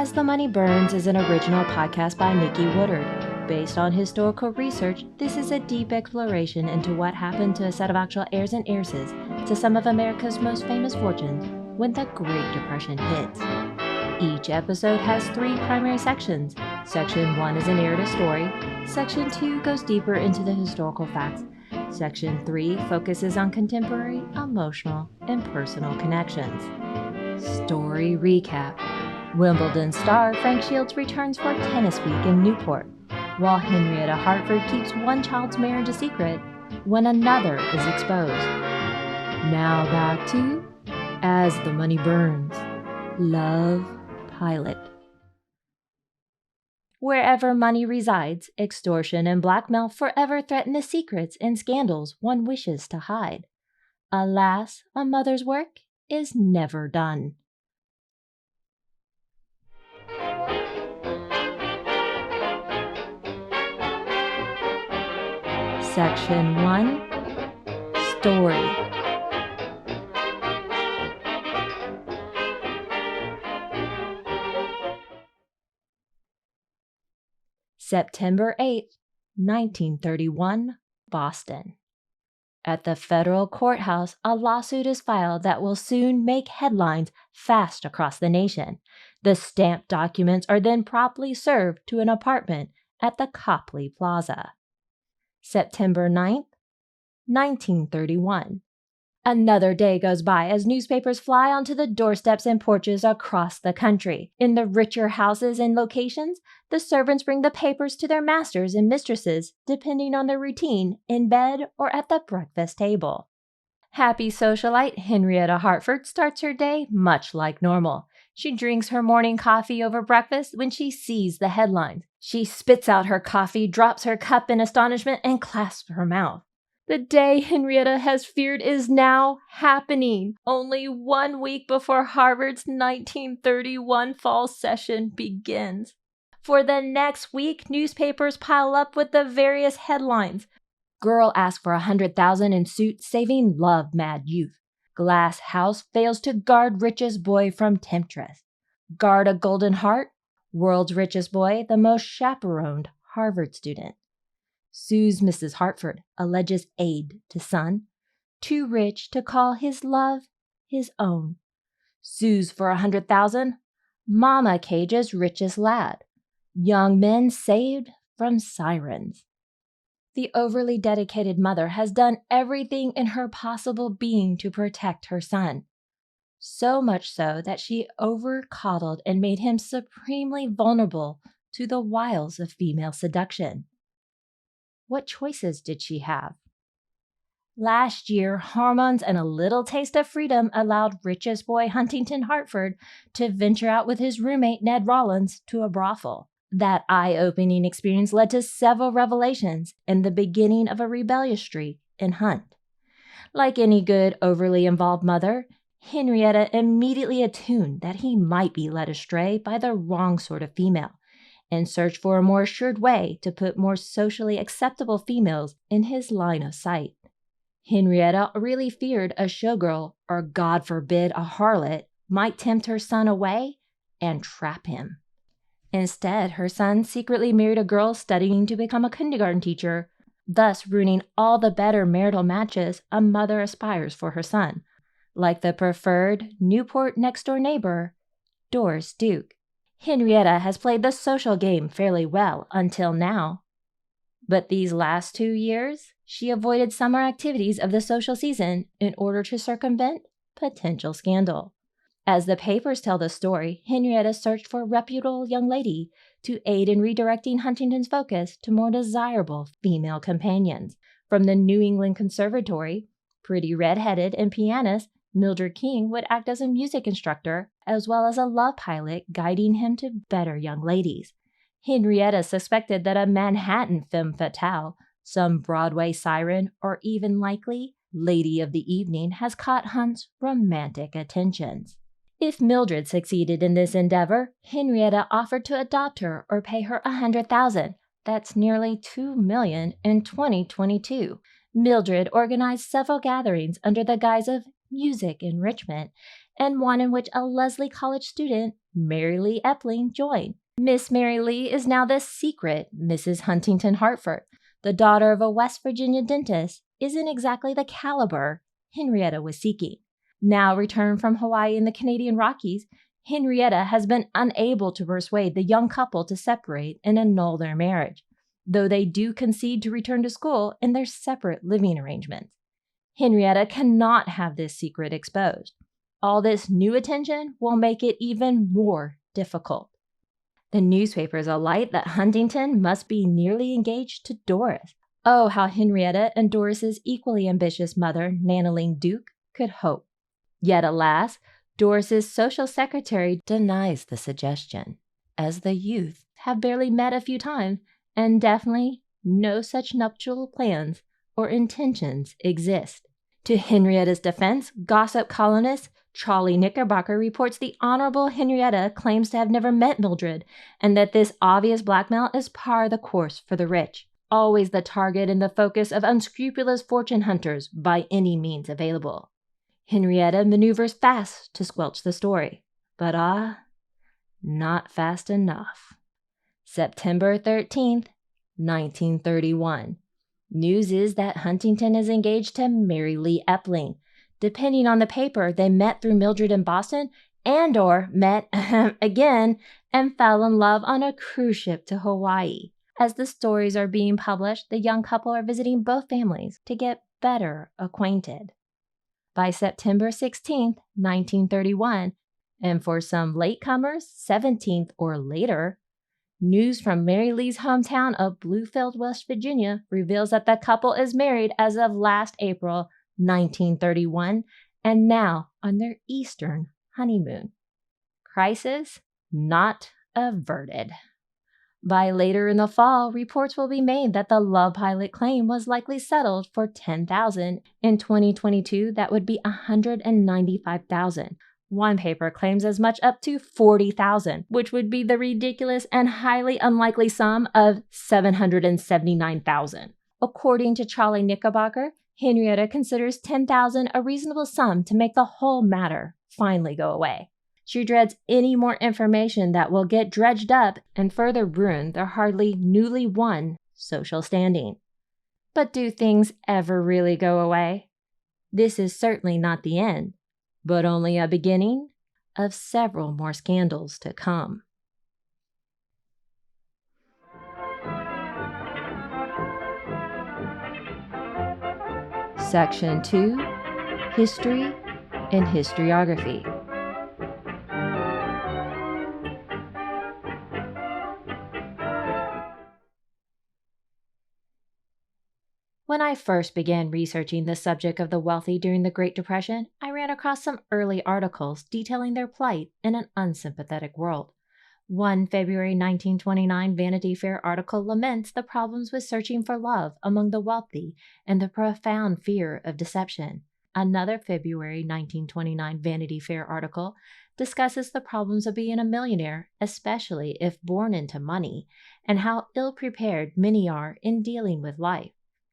As the Money Burns is an original podcast by Nikki Woodard. Based on historical research, this is a deep exploration into what happened to a set of actual heirs and heiresses to some of America's most famous fortunes when the Great Depression hits. Each episode has 3 primary sections. Section 1 is a narrative story. Section 2 goes deeper into the historical facts. Section 3 focuses on contemporary, emotional, and personal connections. Story recap. Wimbledon star Frank Shields returns for Tennis Week in Newport, while Henrietta Hartford keeps one child's marriage a secret when another is exposed. Now back to As the Money Burns. Love Pilot. Wherever money resides, extortion and blackmail forever threaten the secrets and scandals one wishes to hide. Alas, a mother's work is never done. Section 1. Story. September 8, 1931, Boston. At the federal courthouse, a lawsuit is filed that will soon make headlines fast across the nation. The stamped documents are then promptly served to an apartment at the Copley Plaza. September 9th, 1931. Another day goes by as newspapers fly onto the doorsteps and porches across the country. In the richer houses and locations, the servants bring the papers to their masters and mistresses, depending on their routine, in bed or at the breakfast table. Happy socialite Henrietta Hartford starts her day much like normal. She drinks her morning coffee over breakfast when she sees the headlines. She spits out her coffee, drops her cup in astonishment, and clasps her mouth. The day Henrietta has feared is now happening, only 1 week before Harvard's 1931 fall session begins. For the next week, newspapers pile up with the various headlines. Girl asks for $100,000 in suit saving love-mad youth. Glass house fails to guard richest boy from temptress. Guard a golden heart. World's richest boy, the most chaperoned Harvard student. Sues Mrs. Hartford, alleges aid to son, too rich to call his love his own. Sues for $100,000, mama cages richest lad. Young men saved from sirens. The overly dedicated mother has done everything in her possible being to protect her son. So much so that she over-coddled and made him supremely vulnerable to the wiles of female seduction. What choices did she have? Last year, hormones and a little taste of freedom allowed richest boy Huntington Hartford to venture out with his roommate Ned Rollins to a brothel. That eye-opening experience led to several revelations and the beginning of a rebellious streak in Hunt. Like any good, overly involved mother, Henrietta immediately attuned that he might be led astray by the wrong sort of female, and searched for a more assured way to put more socially acceptable females in his line of sight. Henrietta really feared a showgirl, or God forbid a harlot, might tempt her son away and trap him. Instead, her son secretly married a girl studying to become a kindergarten teacher, thus ruining all the better marital matches a mother aspires for her son, like the preferred Newport next-door neighbor, Doris Duke. Henrietta has played the social game fairly well until now. But these last 2 years, she avoided summer activities of the social season in order to circumvent potential scandal. As the papers tell the story, Henrietta searched for a reputable young lady to aid in redirecting Huntington's focus to more desirable female companions. From the New England Conservatory, pretty red-headed and pianist Mildred King would act as a music instructor, as well as a love pilot guiding him to better young ladies. Henrietta suspected that a Manhattan femme fatale, some Broadway siren, or even likely lady of the evening, has caught Hunt's romantic attentions. If Mildred succeeded in this endeavor, Henrietta offered to adopt her or pay her $100,000. That's nearly $2 million in 2022. Mildred organized several gatherings under the guise of music enrichment, and one in which a Lesley College student Mary Lee Epling joined. Miss Mary Lee is now the secret Mrs. Huntington Hartford. The daughter of a West Virginia dentist isn't exactly the caliber Henrietta was seeking. Now returned from Hawaii in the Canadian Rockies, Henrietta has been unable to persuade the young couple to separate and annul their marriage, though they do concede to return to school in their separate living arrangements. Henrietta cannot have this secret exposed. All this new attention will make it even more difficult. The newspapers alight that Huntington must be nearly engaged to Doris. Oh, how Henrietta and Doris's equally ambitious mother, Nanaline Duke, could hope. Yet, alas, Doris's social secretary denies the suggestion, as the youth have barely met a few times and definitely no such nuptial plans or intentions exist. To Henrietta's defense, gossip columnist Cholly Knickerbocker reports the Honorable Henrietta claims to have never met Mildred and that this obvious blackmail is par the course for the rich, always the target and the focus of unscrupulous fortune hunters by any means available. Henrietta maneuvers fast to squelch the story, but not fast enough. September 13th, 1931. News is that Huntington is engaged to Mary Lee Epling. Depending on the paper, they met through Mildred in Boston and/or met again and fell in love on a cruise ship to Hawaii. As the stories are being published, the young couple are visiting both families to get better acquainted. By September 16th, 1931, and for some latecomers, 17th or later, news from Mary Lee's hometown of Bluefield, West Virginia, reveals that the couple is married as of last April 1931 and now on their Eastern honeymoon. Crisis not averted. By later in the fall, reports will be made that the Love Pilot claim was likely settled for $10,000. In 2022, that would be $195,000. One paper claims as much up to $40,000, which would be the ridiculous and highly unlikely sum of $779,000. According to Cholly Knickerbocker, Henrietta considers $10,000 a reasonable sum to make the whole matter finally go away. She dreads any more information that will get dredged up and further ruin their hardly newly won social standing. But do things ever really go away? This is certainly not the end, but only a beginning of several more scandals to come. Section 2, History and Historiography. When I first began researching the subject of the wealthy during the Great Depression, I ran across some early articles detailing their plight in an unsympathetic world. One February 1929 Vanity Fair article laments the problems with searching for love among the wealthy and the profound fear of deception. Another February 1929 Vanity Fair article discusses the problems of being a millionaire, especially if born into money, and how ill-prepared many are in dealing with life.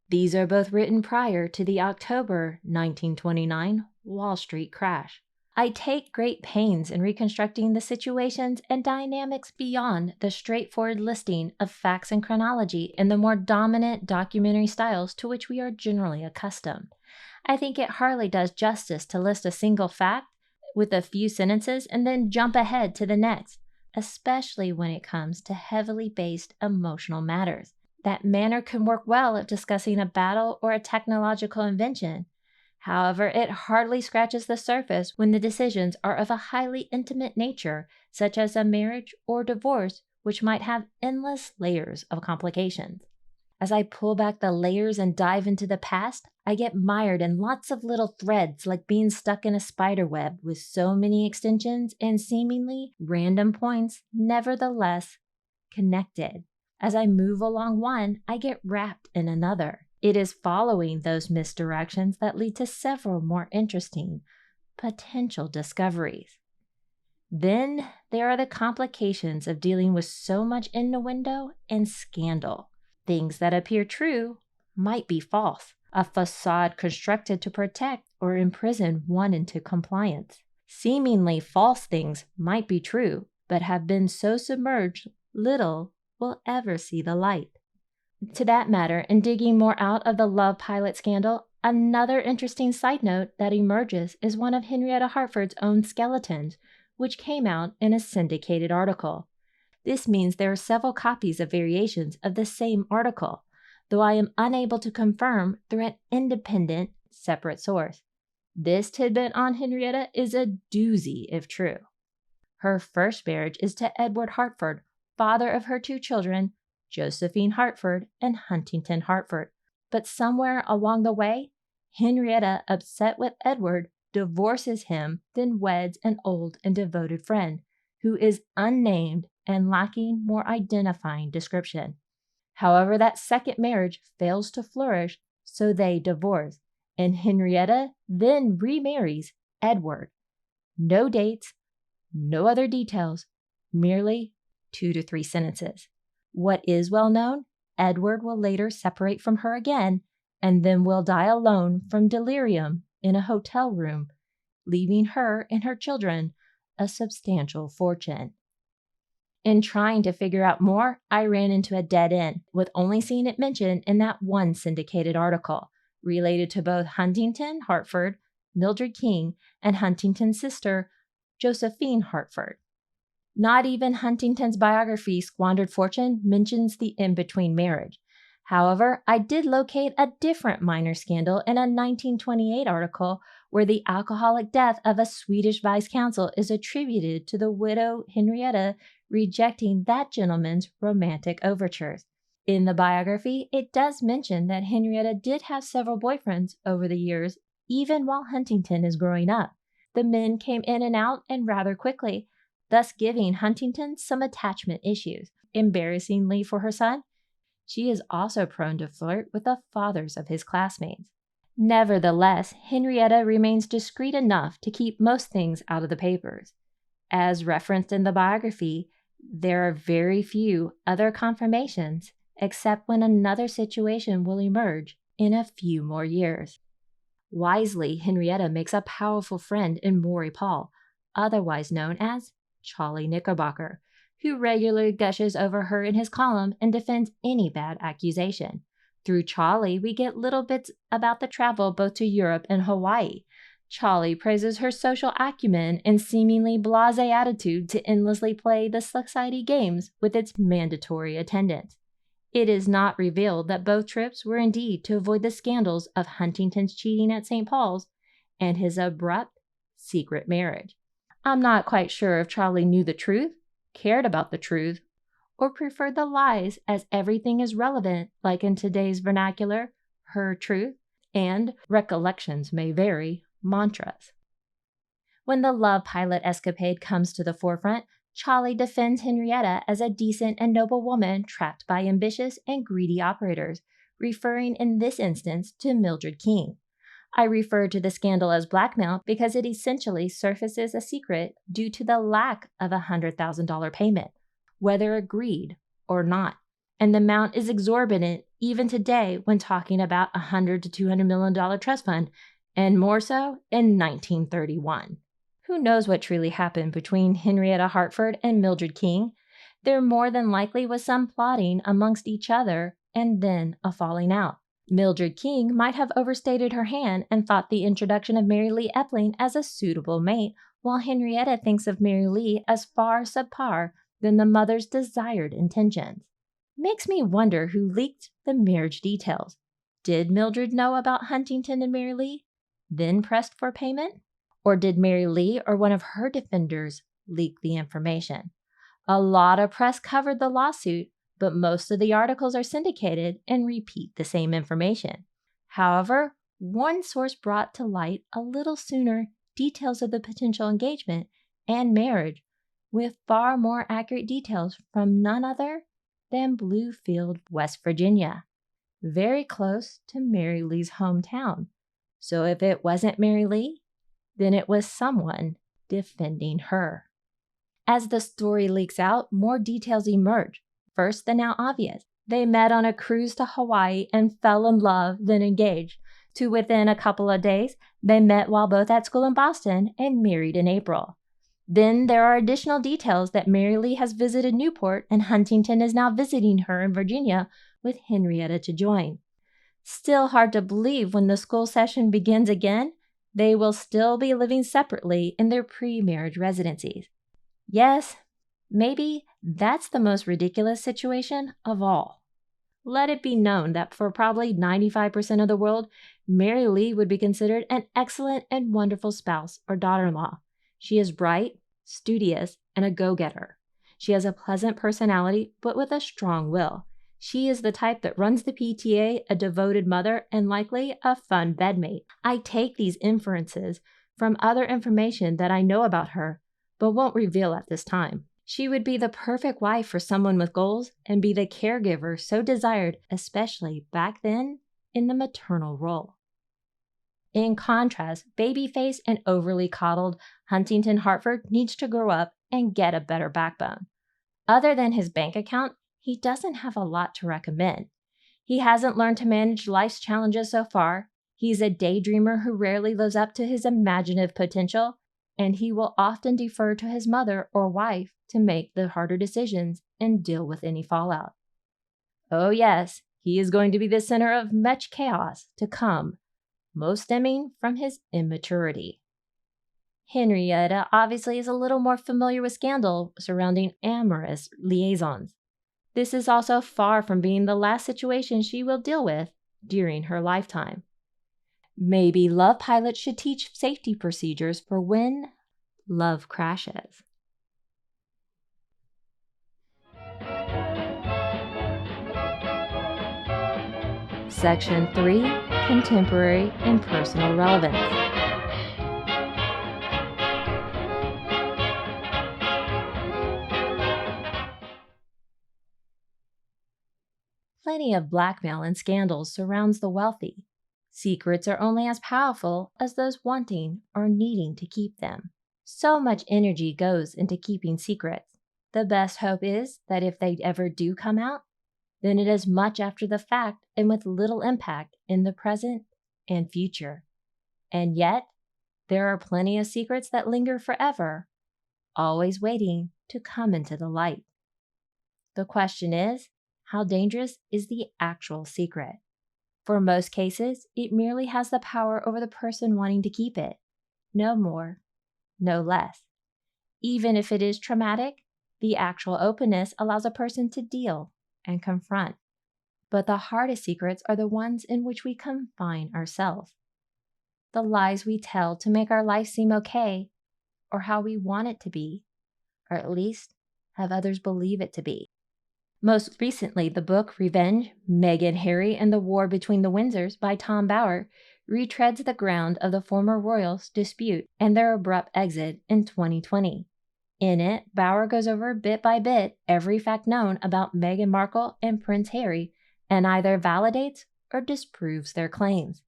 These are both written prior to the October 1929 Wall Street crash. I take great pains in reconstructing the situations and dynamics beyond the straightforward listing of facts and chronology in the more dominant documentary styles to which we are generally accustomed. I think it hardly does justice to list a single fact with a few sentences and then jump ahead to the next, especially when it comes to heavily based emotional matters. That manner can work well if discussing a battle or a technological invention. However, it hardly scratches the surface when the decisions are of a highly intimate nature, such as a marriage or divorce, which might have endless layers of complications. As I pull back the layers and dive into the past, I get mired in lots of little threads like being stuck in a spider web with so many extensions and seemingly random points, nevertheless connected. As I move along one, I get wrapped in another. It is following those misdirections that lead to several more interesting potential discoveries. Then there are the complications of dealing with so much innuendo and scandal. Things that appear true might be false, a facade constructed to protect or imprison one into compliance. Seemingly false things might be true, but have been so submerged little will ever see the light. To that matter, in digging more out of the love pilot scandal, another interesting side note that emerges is one of Henrietta Hartford's own skeletons, which came out in a syndicated article. This means there are several copies of variations of the same article, though I am unable to confirm through an independent, separate source. This tidbit on Henrietta is a doozy if true. Her first marriage is to Edward Hartford, father of her 2 children, Josephine Hartford and Huntington Hartford. But somewhere along the way, Henrietta, upset with Edward, divorces him, then weds an old and devoted friend, who is unnamed and lacking more identifying description. However, that second marriage fails to flourish, so they divorce, and Henrietta then remarries Edward. No dates, no other details, merely 2 to 3 sentences. What is well known, Edward will later separate from her again, and then will die alone from delirium in a hotel room, leaving her and her children a substantial fortune. In trying to figure out more, I ran into a dead end, with only seeing it mentioned in that one syndicated article, related to both Huntington Hartford, Mildred King, and Huntington's sister, Josephine Hartford. Not even Huntington's biography, Squandered Fortune, mentions the in-between marriage. However, I did locate a different minor scandal in a 1928 article where the alcoholic death of a Swedish vice consul is attributed to the widow Henrietta rejecting that gentleman's romantic overtures. In the biography, it does mention that Henrietta did have several boyfriends over the years, even while Huntington is growing up. The men came in and out and rather quickly, thus giving Huntington some attachment issues. Embarrassingly for her son, she is also prone to flirt with the fathers of his classmates. Nevertheless, Henrietta remains discreet enough to keep most things out of the papers. As referenced in the biography, there are very few other confirmations, except when another situation will emerge in a few more years. Wisely, Henrietta makes a powerful friend in Maury Paul, otherwise known as Cholly Knickerbocker, who regularly gushes over her in his column and defends any bad accusation. Through Cholly, we get little bits about the travel both to Europe and Hawaii. Cholly praises her social acumen and seemingly blasé attitude to endlessly play the society games with its mandatory attendance. It is not revealed that both trips were indeed to avoid the scandals of Huntington's cheating at St. Paul's and his abrupt, secret marriage. I'm not quite sure if Cholly knew the truth, cared about the truth, or preferred the lies, as everything is relevant, like in today's vernacular, her truth, and recollections may vary, mantras. When the love pilot escapade comes to the forefront, Cholly defends Henrietta as a decent and noble woman trapped by ambitious and greedy operators, referring in this instance to Mildred King. I refer to the scandal as blackmail because it essentially surfaces a secret due to the lack of a $100,000 payment, whether agreed or not. And the amount is exorbitant even today when talking about a $100 to $200 million trust fund, and more so in 1931. Who knows what truly happened between Henrietta Hartford and Mildred King? There more than likely was some plotting amongst each other and then a falling out. Mildred King might have overstated her hand and thought the introduction of Mary Lee Epling as a suitable mate, while Henrietta thinks of Mary Lee as far subpar than the mother's desired intentions. Makes me wonder who leaked the marriage details. Did Mildred know about Huntington and Mary Lee, then pressed for payment? Or did Mary Lee or one of her defenders leak the information? A lot of press covered the lawsuit, but most of the articles are syndicated and repeat the same information. However, one source brought to light a little sooner details of the potential engagement and marriage, with far more accurate details from none other than Bluefield, West Virginia, very close to Mary Lee's hometown. So if it wasn't Mary Lee, then it was someone defending her. As the story leaks out, more details emerge. First, the now obvious. They met on a cruise to Hawaii and fell in love, then engaged. To within a couple of days, they met while both at school in Boston and married in April. Then there are additional details that Mary Lee has visited Newport and Huntington is now visiting her in Virginia with Henrietta to join. Still hard to believe when the school session begins again, they will still be living separately in their pre-marriage residencies. Yes, maybe that's the most ridiculous situation of all. Let it be known that for probably 95% of the world, Mary Lee would be considered an excellent and wonderful spouse or daughter-in-law. She is bright, studious, and a go-getter. She has a pleasant personality, but with a strong will. She is the type that runs the PTA, a devoted mother, and likely a fun bedmate. I take these inferences from other information that I know about her, but won't reveal at this time. She would be the perfect wife for someone with goals and be the caregiver so desired, especially back then in the maternal role. In contrast, baby-faced and overly coddled Huntington Hartford needs to grow up and get a better backbone. Other than his bank account, he doesn't have a lot to recommend. He hasn't learned to manage life's challenges so far. He's a daydreamer who rarely lives up to his imaginative potential, and he will often defer to his mother or wife to make the harder decisions and deal with any fallout. Oh yes, he is going to be the center of much chaos to come, most stemming from his immaturity. Henrietta obviously is a little more familiar with scandal surrounding amorous liaisons. This is also far from being the last situation she will deal with during her lifetime. Maybe love pilots should teach safety procedures for when love crashes. Section 3, Contemporary and Personal Relevance. Plenty of blackmail and scandals surrounds the wealthy. Secrets are only as powerful as those wanting or needing to keep them. So much energy goes into keeping secrets. The best hope is that if they ever do come out, then it is much after the fact and with little impact in the present and future. And yet, there are plenty of secrets that linger forever, always waiting to come into the light. The question is, how dangerous is the actual secret? For most cases, it merely has the power over the person wanting to keep it. No more, no less. Even if it is traumatic, the actual openness allows a person to deal and confront. But the hardest secrets are the ones in which we confine ourselves. The lies we tell to make our life seem okay, or how we want it to be, or at least have others believe it to be. Most recently, the book Revenge, Meghan, Harry, and the War Between the Windsors by Tom Bower retreads the ground of the former royals' dispute and their abrupt exit in 2020. In it, Bower goes over bit by bit every fact known about Meghan Markle and Prince Harry and either validates or disproves their claims.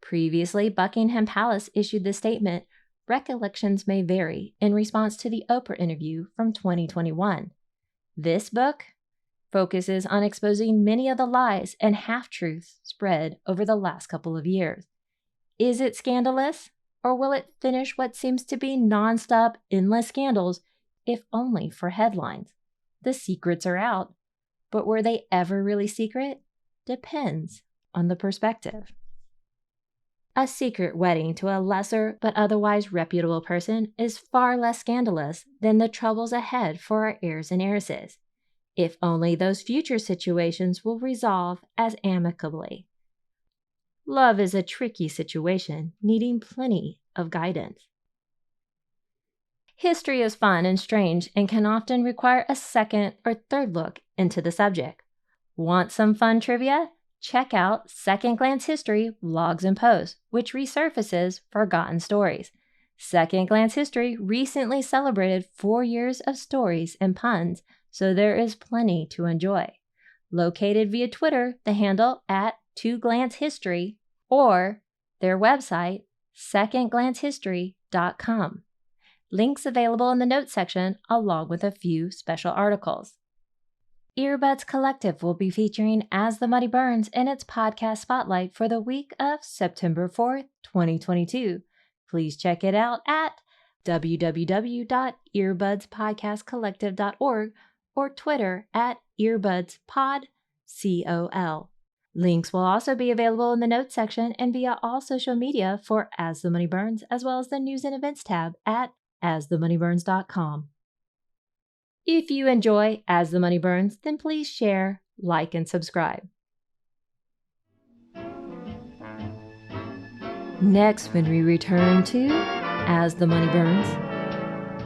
Previously, Buckingham Palace issued the statement, "Recollections may vary," in response to the Oprah interview from 2021. This book focuses on exposing many of the lies and half-truths spread over the last couple of years. Is it scandalous, or will it finish what seems to be non-stop, endless scandals, if only for headlines? The secrets are out, but were they ever really secret? Depends on the perspective. A secret wedding to a lesser but otherwise reputable person is far less scandalous than the troubles ahead for our heirs and heiresses, if only those future situations will resolve as amicably. Love is a tricky situation, needing plenty of guidance. History is fun and strange and can often require a second or third look into the subject. Want some fun trivia? Check out Second Glance History Vlogs and Posts, which resurfaces forgotten stories. Second Glance History recently celebrated 4 years of stories and puns, so there is plenty to enjoy. Located via Twitter, the handle @2glancehistory, or their website, secondglancehistory.com. Links available in the notes section, along with a few special articles. Earbuds Collective will be featuring As the Money Burns in its podcast spotlight for the week of September 4th, 2022. Please check it out at www.earbudspodcastcollective.org, or Twitter at earbudspod, COL. Links will also be available in the notes section and via all social media for As the Money Burns, as well as the news and events tab at asthemoneyburns.com. If you enjoy As the Money Burns, then please share, like, and subscribe. Next, when we return to As the Money Burns,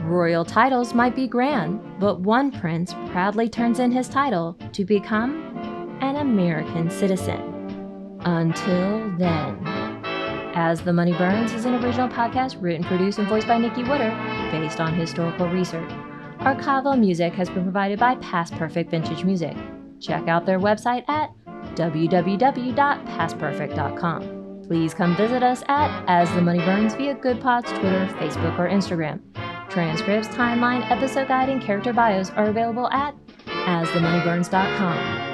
royal titles might be grand, but one prince proudly turns in his title to become an American citizen. Until then, As the Money Burns is an original podcast written, produced, and voiced by Nikki Wooder, based on historical research. Archival music has been provided by Past Perfect Vintage Music. Check out their website at www.pastperfect.com. Please come visit us at As the Money Burns via GoodPods, Twitter, Facebook, or Instagram. Transcripts, timeline, episode guide, and character bios are available at asthemoneyburns.com.